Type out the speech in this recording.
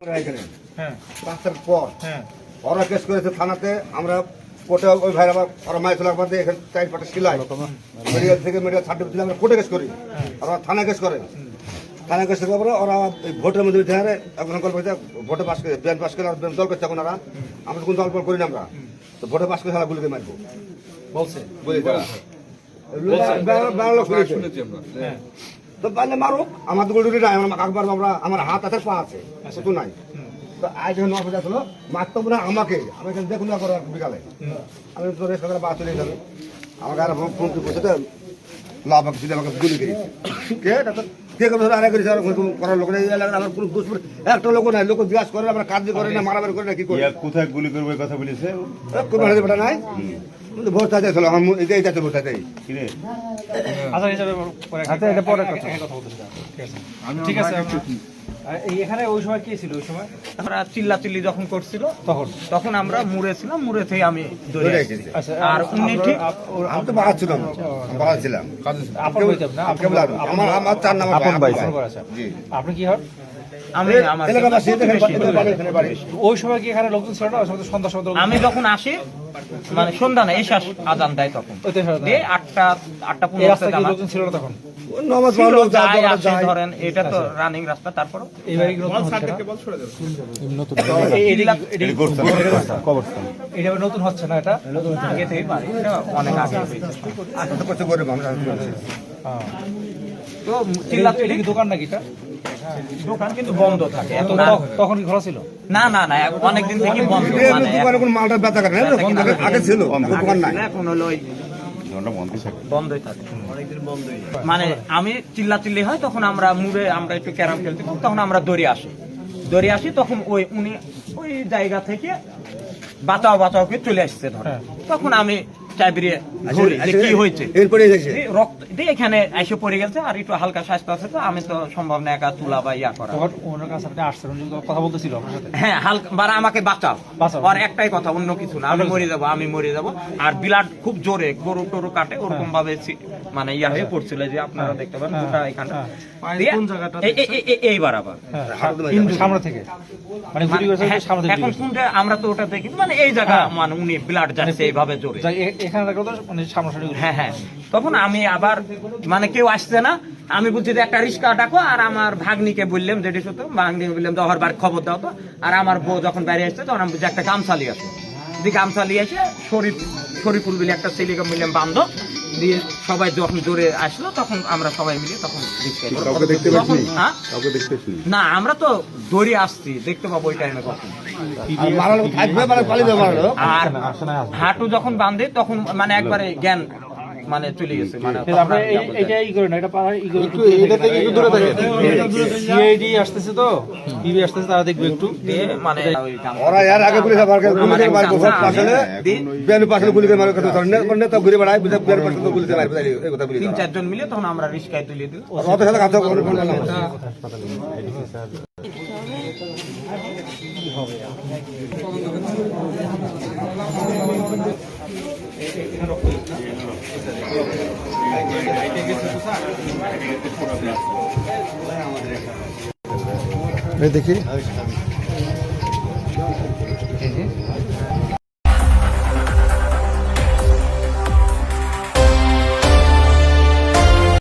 রাস্তার পর ওরা কেস করেছে থানাতে, আমরা কোর্টে ওই ভাইরা ওরা মাইক লাগবে এখানে 4-5টা সিলাই মেডিকেল থেকে মেডিকেল সার্টিফিকেট দিলে আমরা কোর্টে কেস করি, ওরা থানা কেস করে। থানা কেস করার পরে ওরা ভোটের মধ্যে এখন গল্প ভোটে পাস করে ব্যান পাস করে দল করছে এখন ওরা, আমরা কোন দল করি না, আমরা তো ভোটে পাস করে সারা গুলিকে মারবো বলছে, বলি তো পারলে মারুক, আমাদের গুলি নাই, আকবার আমরা আমার হাত আছে পা আছে শুধু নাই। তো আজ যখন 9 বাজে আসলো মারতো না আমাকে, আমি দেখুন না করো বিকালে আমি তো রেস্ট করে বাস চলে যাবে, আমাকে আর ফোন করছে তো লাভ ছিল আমাকে গুলি করেছে কে কে আরে করেছে করার লোক নেই, আমার কোনো একটা লোক নাই, লোক জিজ্ঞাসা করে আমরা কাজ করে না মারামারি করে না কি করে কোথায় গুলি করবে কথা বলেছে কোনো বেটা নাই ভোট চাইতে ছিল এটাই চাইতে ভোট চাইতে ঠিক আছে। এখানে ওই সময় কি ছিল? ওই সময় আমরা চিল্লাচিল্লি যখন করছিল তখন আমরা মুড়ে ছিলাম, মুড়ে থেকে আমি দৌড়ে এসেছি। আর উনি ঠিক আমি তো বাড়াচ্ছিলাম বাড়াচ্ছিলাম আমার 4 নাম্বার আপনি কি হন? আমি ওই সময় কি এখানে লোকজন ছিল না? সন্ধ্যা সময় আমি যখন আসি মানে সন্ধ্যা না এসে আজান দেয় তখন 8টা লোকজন ছিল না তখন। ধরেন এটা তো রানিং রাস্তা, তারপর নতুন হচ্ছে না, এটা অনেক আগে তো দোকান নাকি এটা? দোকান কিন্তু বন্ধ থাকে এত তখন কি খোলা ছিল? না না না অনেকদিন থেকে বন্ধ, মালটা ব্যথা করে আগে ছিল দোকান নাই, এখন হলো বন্ধই থাকে মানে আমি চিল্লাচিল্লি হয় তখন আমরা মুড়ে আমরা একটু ক্যারাম খেলতে, তখন আমরা দৌড়ে আসি তখন উনি ওই জায়গা থেকে বাঁচাও করে চলে আসছে ধরে, তখন আমি চাবিরিয়ে কি হয়েছে রক্ত দিয়ে এখানে এসে পড়ে গেছে, আর একটু হালকা স্বাস্থ্য আছে তো আমি তো সম্ভব না একা তুলা বা ইয়া করা। ওনার কাছে আপনি আসছেন, কথা বলতেছিল আপনার সাথে? হ্যাঁ হালকা মানে আমাকে বাঁচাও, আর একটাই কথা, অন্য কিছু না, আমি মরে যাবো আর ব্লাড খুব জোরে গরু টরু কাটে ওরকম ভাবে মানে ইয়া হয়ে পড়ছিল যে আপনারা দেখতে পারেন গোটা এখানে এইবার আবার সামনে থেকে মানে এখন কোনটা আমরা তো ওটা দেখি মানে এই জায়গা মানে উনি ব্লাড যাচ্ছে এইভাবে জোরে এখানে মানে সামনাসামনি। হ্যাঁ তখন আমি আবার মানে কেউ আসছে না, আমি বলছি যে একটা রিক্সা ডাকো, আর আমার ভাগ্নিকে বললাম যেটি সত্য ভাগ্নিকে বললাম দহর বার খবর দাও তো, আর আমার বউ যখন বাইরে আসছে তখন আমি একটা গামছা নিয়ে আসো, যে গামছা নিয়ে এসে শরীফুল বলে একটা ছেলেকে বললাম বান্ধব দিয়ে সবাই যখন জোরে আসলো তখন আমরা সবাই মিলে তখন না আমরা তো দৌড়ে আসছি, দেখতে পাবো ওই টাইমে কখন। আর হাঁটু যখন বাঁধে তখন মানে একবারে জ্ঞান মানে চলে গেছে, মানে আসতেছে তো বিবি আসতেছে, তারা দেখবে একটু মানে ওরা এর আগে গুলি ঘুরে বেড়ায় 3-4 জন মিলে তখন আমরা রিস্কায় তুলে দিই। দেখি